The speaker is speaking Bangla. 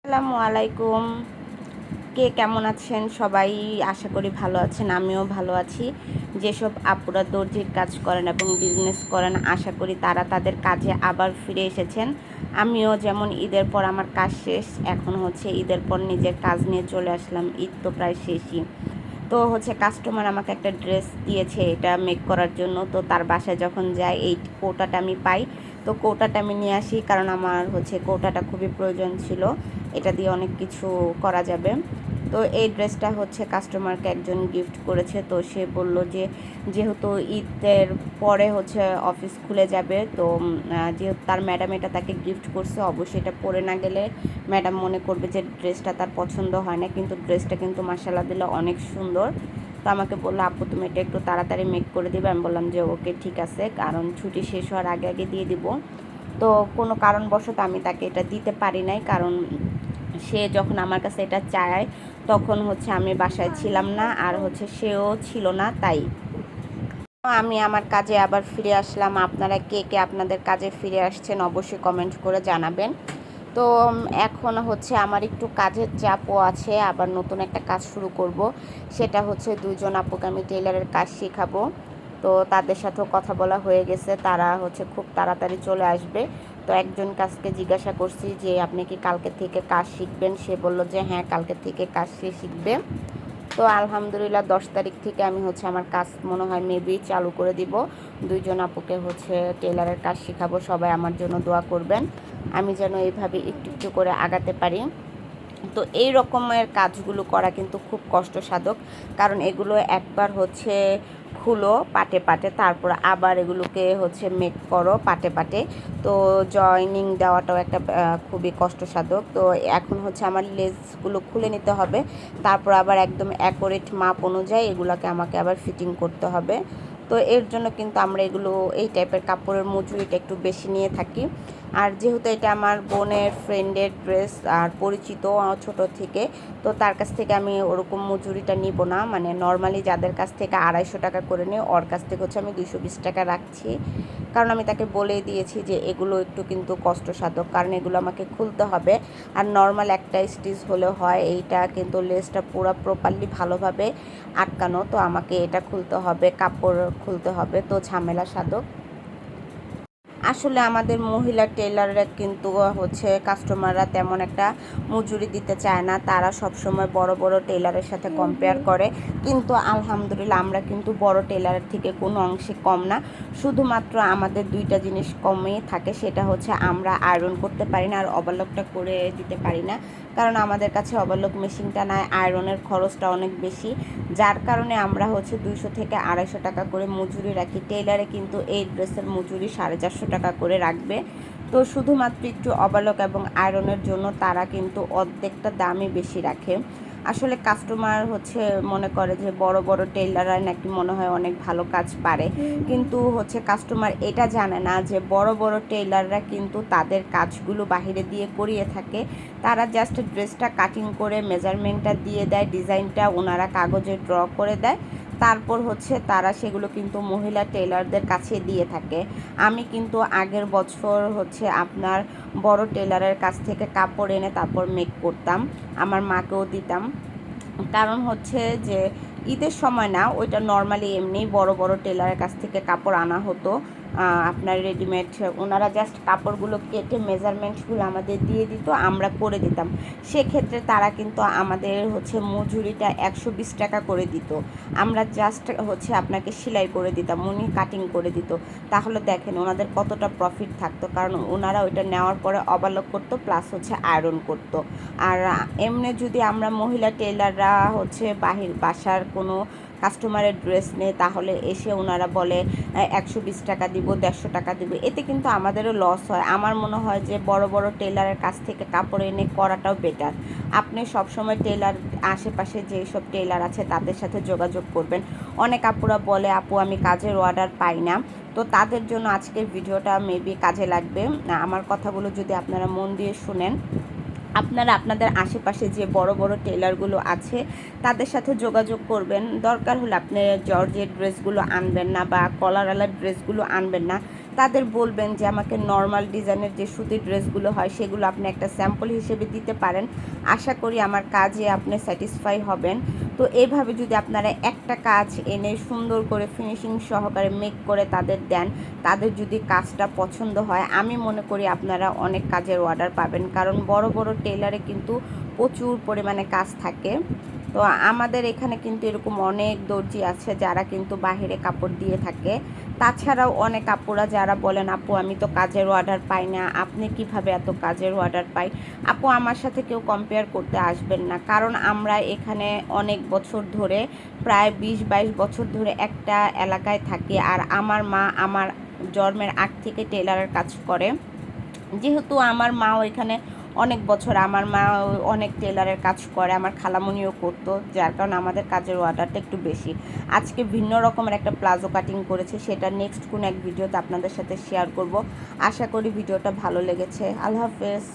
আসসালামু আলাইকুম। কে কেমন আছেন সবাই? আশা করি ভালো আছেন, আমিও ভালো আছি। যেসব আপুরা দর্জির কাজ করেন এবং বিজনেস করেন, আশা করি তারা তাদের কাজে আবার ফিরে এসেছেন। আমিও যেমন ঈদের পর আমার কাজ শেষ, এখন ঈদের পর নিজের কাজ নিয়ে চলে আসলাম। ঈদ তো প্রায় শেষই। তো কাস্টমার আমাকে একটা ড্রেস দিয়েছে এটা মেক করার জন্য। তো তার বাসায় যখন যাই এই কৌটাটা আমি পাই, তো কৌটাটা আমি নিয়ে আসি, কারণ আমার কৌটাটা খুবই প্রয়োজন ছিল। এটা দিয়ে অনেক কিছু করা যাবে। তো এই ড্রেসটা কাস্টমারকে একজন গিফট করেছে। তো সে বলল যে যেহেতু ঈদের পরে অফিস খুলে যাবে, তো যেহেতু তার ম্যাডাম এটা তাকে গিফট করছে, অবশ্যই এটা পরে না গেলে ম্যাডাম মনে করবে যে ড্রেসটা তার পছন্দ হয় না। কিন্তু ড্রেসটা কিন্তু মাশাআল্লাহ দিল্লাহ অনেক সুন্দর। তো আমাকে বললো, আপু তুমি এটা একটু তাড়াতাড়ি মেক করে দিবে। আমি বললাম যে ওকে ঠিক আছে, কারণ ছুটি শেষ হওয়ার আগে আগে দিয়ে দিব। তো কোনো কারণবশত আমি তাকে এটা দিতে পারি নাই, কারণ সে যখন আমার কাছে এটা চায় তখন আমি বাসায় ছিলাম না, আর সেও ছিল না। তাই আমি আমার কাজে আবার ফিরে আসলাম। আপনারা কে কে আপনাদের কাজে ফিরে আসছেন অবশ্যই কমেন্ট করে জানাবেন। তো এখন আমার একটু কাজের চাপও আছে, আবার নতুন একটা কাজ শুরু করব। সেটা দুইজন আপুকে আমি টেইলারের কাজ শেখাবো। তো তাদের সাথেও কথা বলা হয়ে গেছে, তারা খুব তাড়াতাড়ি চলে আসবে। তো একজন কাজকে জিজ্ঞাসা করছি যে আপনি কি কালকে থেকে কাজ শিখবেন? সে বলল যে হ্যাঁ, কালকে থেকে কাজ সে শিখবে। তো আলহামদুলিল্লাহ 10 তারিখ থেকে আমি আমার কাজ মনে হয় মেবি চালু করে দিব। দুইজন আপুকে টেলারের কাজ শেখাবো। সবাই আমার জন্য দোয়া করবেন, আমি যেন এইভাবে একটু একটু করে আগাতে পারি। তো এই রকমের কাজগুলো করা কিন্তু খুব কষ্টসাধক, কারণ এগুলো একবার খুলো পাটে পাটে, তারপর আবার এগুলোকে মেক করো পাটে পাটে। তো জয়নিং দেওয়াটাও একটা খুবই কষ্টসাধক। তো এখন আমার লেসগুলো খুলে নিতে হবে, তারপর আবার একদম অ্যাকুরেট মাপ অনুযায়ী এগুলোকে আমাকে আবার ফিটিং করতে হবে। তো এর জন্য কিন্তু আমরা এই টাইপের কাপড়ের মজুরিটা একটু বেশি নিয়ে থাকি। আর যেহেতু এটা আমার বোনের ফ্রেন্ডের ড্রেস আর পরিচিত ছোট থেকে, তো তার কাছ থেকে আমি ওরকম মজুরিটা নিব না। মানে নর্মালি যাদের কাছ থেকে 250 টাকা করে নিই, ওর কাছ থেকে আমি 220 টাকা রাখছি। কারণ আমি তাকে বলেই দিয়েছি যে এগুলো একটু কিন্তু কষ্টসাধক, কারণ এগুলো আমাকে খুলতে হবে। আর নর্মাল একটা স্টিচ হলে হয়, এইটা কিন্তু লেসটা পুরো প্রপারলি ভালোভাবে আটকানো, তো আমাকে এটা খুলতে হবে, কাপড় খুলতে হবে, তো ঝামেলা সাধক। আসলে আমাদের মহিলা টেলাররা কিন্তু কাস্টমাররা তেমন একটা মজুরি দিতে চায় না, তারা সবসময় বড় বড় টেলারের সাথে কম্পেয়ার করে। কিন্তু আলহামদুলিল্লাহ আমরা কিন্তু বড় টেলারের থেকে কোনো অংশে কম না। শুধুমাত্র আমাদের দুইটা জিনিস কমই থাকে, সেটা আমরা আয়রন করতে পারি না আর ওভারলকটা করে দিতে পারি না। কারণ আমাদের কাছে ওভারলক মেশিনটা নাই, আয়রনের খরচটা অনেক বেশি, যার কারণে আমরা 200 থেকে 250 টাকা করে মজুরি রাখি। টেইলারে কিন্তু এই ড্রেসের মজুরি 450 টাকা করে রাখবে। তো শুধুমাত্র একটু ওভারলক এবং আয়রনের জন্য তারা কিন্তু অর্ধেকটা দামই বেশি রাখে। আসলে কাস্টমার মনে করে যে বড় বড় টেইলাররা নাকি মনে হয় অনেক ভালো কাজ পারে, কিন্তু কাস্টমার এটা জানে না যে বড় বড় টেইলাররা কিন্তু তাদের কাজগুলো বাহিরে দিয়ে করিয়ে থাকে। তারা জাস্ট ড্রেসটা কাটিং করে মেজারমেন্টটা দিয়ে দেয়, ডিজাইনটা ওনারা কাগজে ড্র করে দেয়, তারপর তারা সেগুলো কিন্তু মহিলা টেলারদের কাছে দিয়ে থাকে। আমি কিন্তু আগের বছর আপনার বড় টেলারের কাছ থেকে কাপড় এনে তারপর মেক করতাম, আমার মাকেও দিতাম। কারণ যে ঈদের সময় না, ওইটা নর্মালি এমনি বড় বড় টেলারের কাছ থেকে কাপড় আনা হতো আপনার রেডিমেড। ওনারা জাস্ট কাপড়গুলো কেটে মেজারমেন্টসগুলো আমাদের দিয়ে দিত, আমরা করে দিতাম। সেক্ষেত্রে তারা কিন্তু আমাদের মজুরিটা 120 টাকা করে দিত। আমরা জাস্ট আপনাকে সেলাই করে দিতাম, উনি কাটিং করে দিত। তাহলে দেখেন ওনাদের কতটা প্রফিট থাকতো, কারণ ওনারা ওইটা নেওয়ার পরে ওভারলক করতো প্লাস আয়রন করতো। আর এমনি যদি আমরা মহিলা টেলাররা বাসার কোনো কাস্টমারের ড্রেস নেই, তাহলে এসে ওনারা বলে 120 টাকা দিব, 150 টাকা দিব, এতে কিন্তু আমাদেরও লস হয়। আমার মনে হয় যে বড় বড় টেলারের কাছ থেকে কাপড় এনে করাটাও বেটার। আপনি সবসময় টেলার আশেপাশে যেসব টেলার আছে তাদের সাথে যোগাযোগ করবেন। অনেক আপুরা বলে আপু আমি কাজের অর্ডার পাই না, তো তাদের জন্য আজকের ভিডিওটা মেবি কাজে লাগবে। আমার কথাগুলো যদি আপনারা মন দিয়ে শুনেন, আপনারা আপনাদের আশেপাশে যে বড় বড় টেলারগুলো আছে তাদের সাথে যোগাযোগ করবেন। দরকার হলে আপনি জর্জের ড্রেসগুলো আনবেন না বা কলারওয়ালা ড্রেসগুলো আনবেন না, তাদের বলবেন যে আমাকে নর্মাল ডিজাইনের যে সুতির ড্রেসগুলো হয় সেগুলো আপনি একটা স্যাম্পল হিসেবে দিতে পারেন। আশা করি আমার কাজে আপনি স্যাটিসফাই হবেন। তো এইভাবে যদি আপনারা একটা কাজ এনে সুন্দর করে ফিনিশিং সহকারে মেক করে তাদের দেন, তাদের যদি কাজটা পছন্দ হয়, আমি মনে করি আপনারা অনেক কাজের অর্ডার পাবেন। কারণ বড় বড় টেইলারে কিন্তু প্রচুর পরিমাণে কাজ থাকে। তো আমাদের এখানে কিন্তু এরকম অনেক দর্জি আছে যারা কিন্তু বাহিরে কাপড় দিয়ে থাকে। তাছাড়াও অনেক আপুরা যারা বলেন, আপু আমি তো কাজের অর্ডার পাই না, আপনি কিভাবে এত কাজের অর্ডার পাই? আপু আমার সাথে কেউ কম্পেয়ার করতে আসবেন না, কারণ আমরা এখানে অনেক বছর ধরে, প্রায় 20-22 বছর ধরে একটা এলাকায় থাকি। আর আমার মা আমার জন্মের আগ থেকে টেলারের কাজ করে। যেহেতু আমার মাও এখানে অনেক বছর, আমার মা অনেক টেলারের কাজ করে, আমার খালামণিও করতো, যার কারণে আমাদের কাজের অর্ডারটা একটু বেশি। আজকে ভিন্ন রকমের একটা প্লাজো কাটিং করেছে, সেটা নেক্সট কোন এক ভিডিওতে আপনাদের সাথে শেয়ার করব। আশা করি ভিডিওটা ভালো লেগেছে। আল্লাহ হাফেজ।